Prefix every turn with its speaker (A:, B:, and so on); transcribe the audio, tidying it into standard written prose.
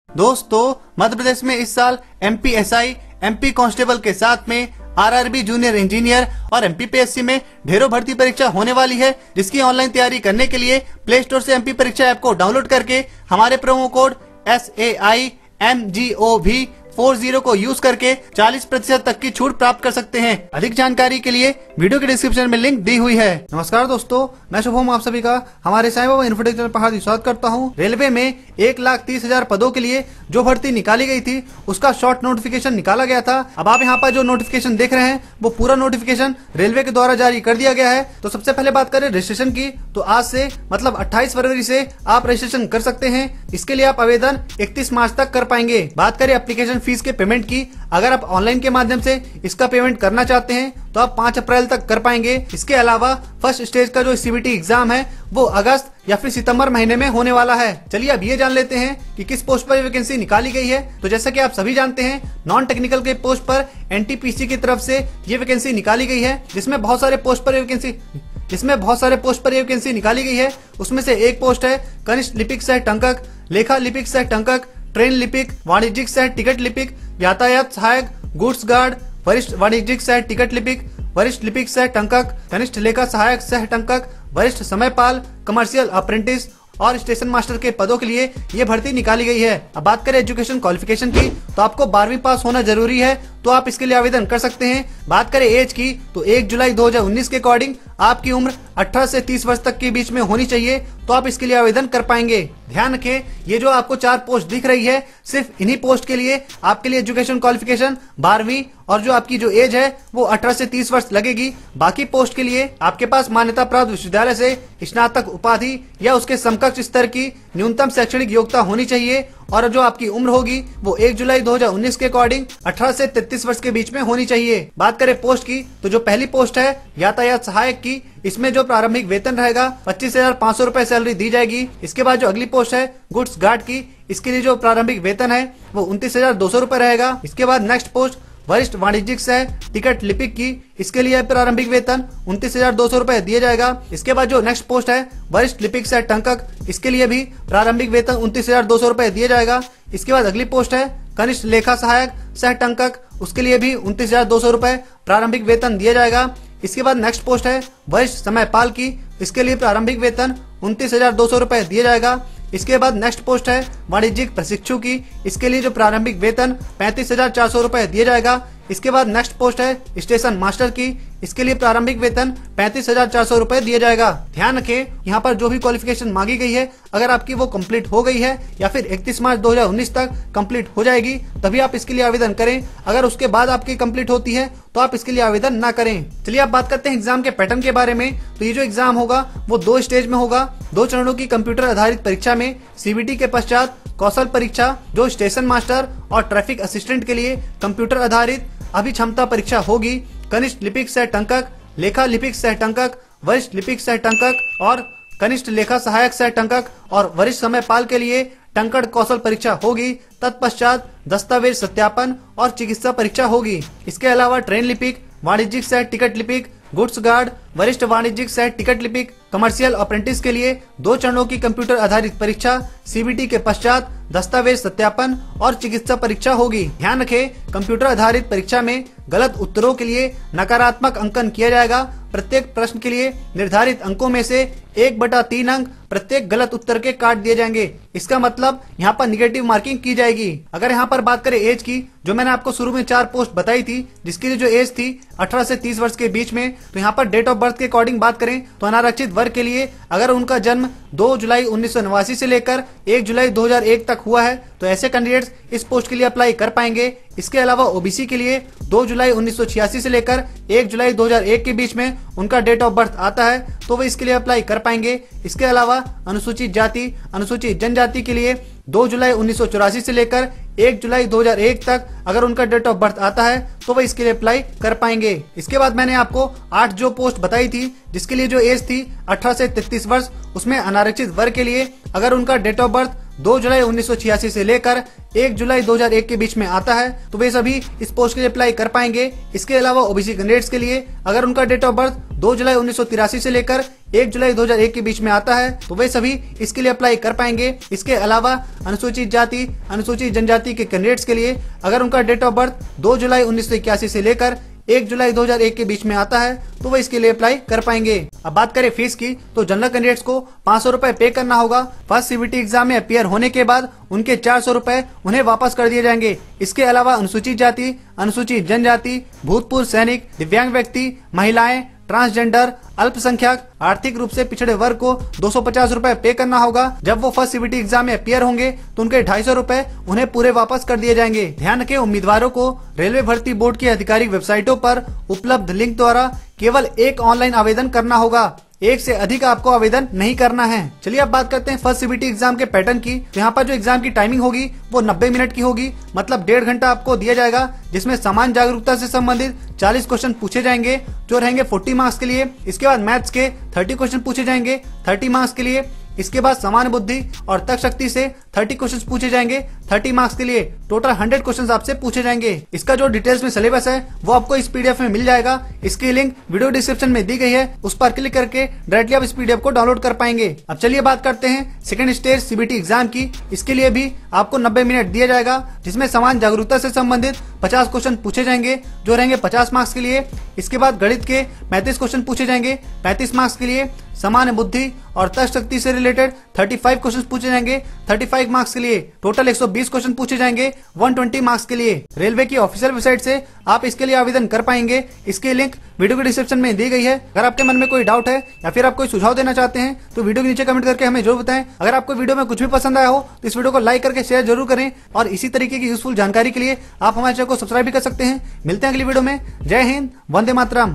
A: दोस्तों, मध्य प्रदेश में इस साल एमपीएसआई, एमपी कांस्टेबल के साथ में आरआरबी जूनियर इंजीनियर और एमपीपीएससी में ढेरों भर्ती परीक्षा होने वाली है, जिसकी ऑनलाइन तैयारी करने के लिए प्ले स्टोर से एमपी परीक्षा ऐप को डाउनलोड करके हमारे प्रोमो कोड SAIMGOV40 को यूज करके 40% तक की छूट प्राप्त कर सकते हैं। अधिक जानकारी के लिए वीडियो के डिस्क्रिप्शन में लिंक दी हुई है। नमस्कार दोस्तों, मैं शुभम आप सभी का हमारे साईं बाबा इन्फोटेक चैनल पर हार्दिक स्वागत करता हूं। रेलवे में 1,30,000 पदों के लिए जो भर्ती निकाली गई थी उसका शॉर्ट नोटिफिकेशन निकाला गया था। अब आप यहाँ पर जो नोटिफिकेशन देख रहे हैं वो पूरा नोटिफिकेशन रेलवे के द्वारा जारी कर दिया गया है। तो सबसे पहले बात करें रजिस्ट्रेशन की, तो आज से मतलब 28 फरवरी से आप रजिस्ट्रेशन कर सकते हैं। इसके लिए आप आवेदन 31 मार्च तक कर पाएंगे। बात करें एप्लीकेशन फीस के पेमेंट की, अगर आप ऑनलाइन के माध्यम से इसका पेमेंट करना चाहते हैं तो आप 5 अप्रैल तक कर पाएंगे। इसके अलावा फर्स्ट स्टेज का जो सीबीटी एग्जाम है वो अगस्त या फिर सितंबर महीने में होने वाला है। चलिए अब ये जान लेते हैं कि किस पोस्ट पर वैकेंसी निकाली गई है। तो जैसा कि आप सभी जानते हैं, नॉन टेक्निकल के पोस्ट पर एनटीपीसी की तरफ से ये वैकेंसी निकाली गई है, जिसमें बहुत सारे पोस्ट पर वैकेंसी निकाली गई है। उसमें से एक पोस्ट है कनिष्ठ लिपिक सह टंकक, लेखा लिपिक सह टंकक, ट्रेन लिपिक, वाणिज्यिक सह टिकट लिपिक, यातायात सहायक, गुड्स गार्ड, वरिष्ठ वाणिज्यिक सह टिकट लिपिक, वरिष्ठ लिपिक सह टंकक, कनिष्ठ लेखा सहायक सह टंकक, वरिष्ठ समयपाल, कमर्शियल अप्रेंटिस और स्टेशन मास्टर के पदों के लिए ये भर्ती निकाली गई है। अब बात करें एजुकेशन क्वालिफिकेशन की, तो आपको 12वीं पास होना जरूरी है, तो आप इसके लिए आवेदन कर सकते हैं। बात करें एज की, तो 1 जुलाई 2019 के अकॉर्डिंग आपकी उम्र 18 से 30 वर्ष तक के बीच में होनी चाहिए, तो आप इसके लिए आवेदन कर पाएंगे। ध्यान रखें, ये जो आपको 4 पोस्ट दिख रही है, सिर्फ इन्हीं पोस्ट के लिए आपके लिए एजुकेशन क्वालिफिकेशन 12वीं और जो आपकी जो एज है वो 18 से 30 वर्ष लगेगी। बाकी पोस्ट के लिए आपके पास मान्यता प्राप्त विश्वविद्यालय से स्नातक उपाधि या उसके समकक्ष स्तर की न्यूनतम शैक्षणिक योग्यता होनी चाहिए और जो आपकी उम्र होगी वो 1 जुलाई 2019 के अकॉर्डिंग 18 से 33 वर्ष के बीच में होनी चाहिए। बात करें पोस्ट की, तो जो पहली पोस्ट है यातायात सहायक की, इसमें जो प्रारंभिक वेतन रहेगा 25,500 रूपए सैलरी दी जाएगी। इसके बाद जो अगली पोस्ट है गुड्स गार्ड की, इसके लिए जो प्रारंभिक वेतन है वो 29,200 रूपए रहेगा। इसके बाद नेक्स्ट पोस्ट वरिष्ठ वाणिज्यिक सह टिकट लिपिक की, इसके लिए प्रारंभिक वेतन 29,200 रूपए दिया जाएगा। इसके बाद जो नेक्स्ट पोस्ट है वरिष्ठ लिपिक सह टंकक, इसके लिए भी प्रारंभिक वेतन 29,200 रूपए दिया जाएगा। इसके बाद अगली पोस्ट है कनिष्ठ लेखा सहायक सह टंकक, उसके लिए भी 29,200 रूपए प्रारंभिक वेतन दिया जाएगा। इसके बाद नेक्स्ट पोस्ट है वरिष्ठ समयपाल की, इसके लिए प्रारंभिक वेतन 29,200 रूपए दिया जाएगा। इसके बाद नेक्स्ट पोस्ट है वाणिज्यिक प्रशिक्षु की, इसके लिए जो प्रारंभिक वेतन 35,400 रूपए दिया जाएगा। इसके बाद नेक्स्ट पोस्ट है स्टेशन मास्टर की, इसके लिए प्रारंभिक वेतन 35,400 रूपए दिया जाएगा। ध्यान रखें, यहाँ पर जो भी क्वालिफिकेशन मांगी गई है, अगर आपकी वो कंप्लीट हो गई है या फिर 31 मार्च 2019 तक कंप्लीट हो जाएगी तभी आप इसके लिए आवेदन करें। अगर उसके बाद आपकी कंप्लीट होती है तो आप इसके लिए आवेदन ना करें। चलिए आप बात करते हैं एग्जाम के पैटर्न के बारे में। तो ये जो एग्जाम होगा वो 2 स्टेज में होगा। 2 चरणों की कंप्यूटर आधारित परीक्षा में सीबीटी के पश्चात कौशल परीक्षा जो स्टेशन मास्टर और ट्रैफिक असिस्टेंट के लिए कंप्यूटर आधारित अभिक्षमता परीक्षा होगी। कनिष्ठ लिपिक सह टंकक, लेखा लिपिक सह टंकक, वरिष्ठ लिपिक सह टंकक और कनिष्ठ लेखा सहायक सह टंकक और वरिष्ठ समयपाल के लिए टंकण कौशल परीक्षा होगी। तत्पश्चात दस्तावेज सत्यापन और चिकित्सा परीक्षा होगी। इसके अलावा ट्रेन लिपिक, वाणिज्यिक सह टिकट लिपिक, गुड्स गार्ड, वरिष्ठ वाणिज्यिक सह टिकट लिपिक, कमर्शियल अप्रेंटिस के लिए 2 चरणों की कंप्यूटर आधारित परीक्षा सीबीटी के पश्चात दस्तावेज सत्यापन और चिकित्सा परीक्षा होगी। ध्यान रखें, कंप्यूटर आधारित परीक्षा में गलत उत्तरों के लिए नकारात्मक अंकन किया जाएगा। प्रत्येक प्रश्न के लिए निर्धारित अंकों में से 1/3 अंक प्रत्येक गलत उत्तर के काट दिए जाएंगे। इसका मतलब यहाँ पर निगेटिव मार्किंग की जाएगी। अगर यहाँ पर बात करें एज की, जो मैंने आपको शुरू में 4 पोस्ट बताई थी जिसकी जो एज थी 18 से 30 वर्ष के बीच में, तो यहाँ पर डेट ऑफ बर्थ के अकॉर्डिंग बात करें तो अनारक्षित वर्ग के लिए अगर उनका जन्म 2 जुलाई 1989 से लेकर 1 जुलाई 2001 तक हुआ है तो ऐसे कैंडिडेट्स इस पोस्ट के लिए अप्लाई कर पाएंगे। इसके अलावा ओबीसी के लिए 2 जुलाई 1986 से लेकर 1 जुलाई 2001 के बीच में उनका डेट ऑफ बर्थ आता है तो वे इसके लिए अप्लाई कर पाएंगे। इसके अलावा अनुसूचित जाति, अनुसूचित जनजाति के लिए 2 जुलाई 1984 से लेकर 1 जुलाई 2001 तक अगर उनका डेट ऑफ बर्थ आता है तो वह इसके लिए अप्लाई कर पाएंगे। इसके बाद मैंने आपको 8 जो पोस्ट बताई थी जिसके लिए जो एज थी 18 से 33 वर्ष, उसमें अनारक्षित वर्ग के लिए अगर उनका डेट ऑफ बर्थ 2 जुलाई 1986 से लेकर 1 जुलाई 2001 के बीच में आता है तो वे सभी इस पोस्ट के लिए अप्लाई कर पाएंगे। इसके अलावा ओबीसी कैंडिडेट्स के लिए अगर उनका डेट ऑफ बर्थ 2 जुलाई 1983 से लेकर 1 जुलाई 2001 के बीच में आता है तो वे सभी इसके लिए अप्लाई कर पाएंगे। इसके अलावा अनुसूचित जाति, अनुसूचित जनजाति के कैंडिडेट्स के लिए अगर उनका डेट ऑफ बर्थ 2 जुलाई 1981 से लेकर 1 जुलाई 2001 के बीच में आता है तो वह इसके लिए अप्लाई कर पाएंगे। अब बात करें फीस की तो जनरल कैंडिडेट्स को 500 रुपए पे करना होगा। फर्स्ट सीबीटी एग्जाम में अपियर होने के बाद उनके 400 रुपए उन्हें वापस कर दिए जाएंगे। इसके अलावा अनुसूचित जाति, अनुसूचित जनजाति, भूतपूर्व सैनिक, दिव्यांग व्यक्ति, महिलाएं, ट्रांसजेंडर, अल्पसंख्यक, आर्थिक रूप से पिछड़े वर्ग को 250 रुपए पे करना होगा। जब वो फर्स्ट सीबीटी एग्जाम में अपियर होंगे तो उनके 250 रुपए उन्हें पूरे वापस कर दिए जाएंगे। ध्यान रखें, उम्मीदवारों को रेलवे भर्ती बोर्ड की आधिकारिक वेबसाइटों पर उपलब्ध लिंक द्वारा केवल एक ऑनलाइन आवेदन करना होगा, एक से अधिक आपको आवेदन नहीं करना है। चलिए अब बात करते हैं फर्स्ट सीबीटी एग्जाम के पैटर्न की। तो यहाँ पर जो एग्जाम की टाइमिंग होगी वो 90 मिनट की होगी, मतलब 1.5 घंटा आपको दिया जाएगा, जिसमें सामान्य जागरूकता से संबंधित 40 क्वेश्चन पूछे जाएंगे जो रहेंगे 40 मार्क्स के लिए। इसके बाद मैथ्स के 30 क्वेश्चन पूछे जाएंगे 30 मार्क्स के लिए। इसके बाद सामान्य बुद्धि और तर्क शक्ति से 30 क्वेश्चंस पूछे जाएंगे 30 मार्क्स के लिए। टोटल 100 क्वेश्चंस आपसे पूछे जाएंगे। इसका जो डिटेल्स में सिलेबस है वो आपको इस पीडीएफ में मिल जाएगा। इसकी लिंक वीडियो डिस्क्रिप्शन में दी गई है, उस पर क्लिक करके डायरेक्टली आप इस पीडीएफ को डाउनलोड कर पाएंगे। अब चलिए बात करते हैं सेकंड स्टेज सीबीटी एग्जाम की। इसके लिए भी आपको 90 मिनट दिया जाएगा, जिसमें सामान्य जागरूकता से संबंधित 50 क्वेश्चन पूछे जाएंगे जो रहेंगे 50 मार्क्स के लिए। इसके बाद गणित के 35 क्वेश्चन पूछे जाएंगे 35 मार्क्स के लिए। सामान्य बुद्धि और तर्क शक्ति से रिलेटेड 35 क्वेश्चन पूछे जाएंगे 35 मार्क्स के लिए। टोटल 120 क्वेश्चन पूछे जाएंगे 120 मार्क्स के लिए। रेलवे की ऑफिशियल वेबसाइट से आप इसके लिए आवेदन कर पाएंगे। इसकी लिंक वीडियो के डिस्क्रिप्शन में दी गई है। अगर आपके मन में कोई डाउट है या फिर आप कोई सुझाव देना चाहते हैं तो वीडियो के नीचे कमेंट करके हमें जरूर बताएं। अगर आपको वीडियो में कुछ भी पसंद आया हो तो इस वीडियो को लाइक करके शेयर जरूर करें, और इसी तरीके की यूजफुल जानकारी के लिए आप हमारे चैनल को सब्सक्राइब भी कर सकते हैं। मिलते हैं अगली वीडियो में। जय हिंद, वंदे मातरम।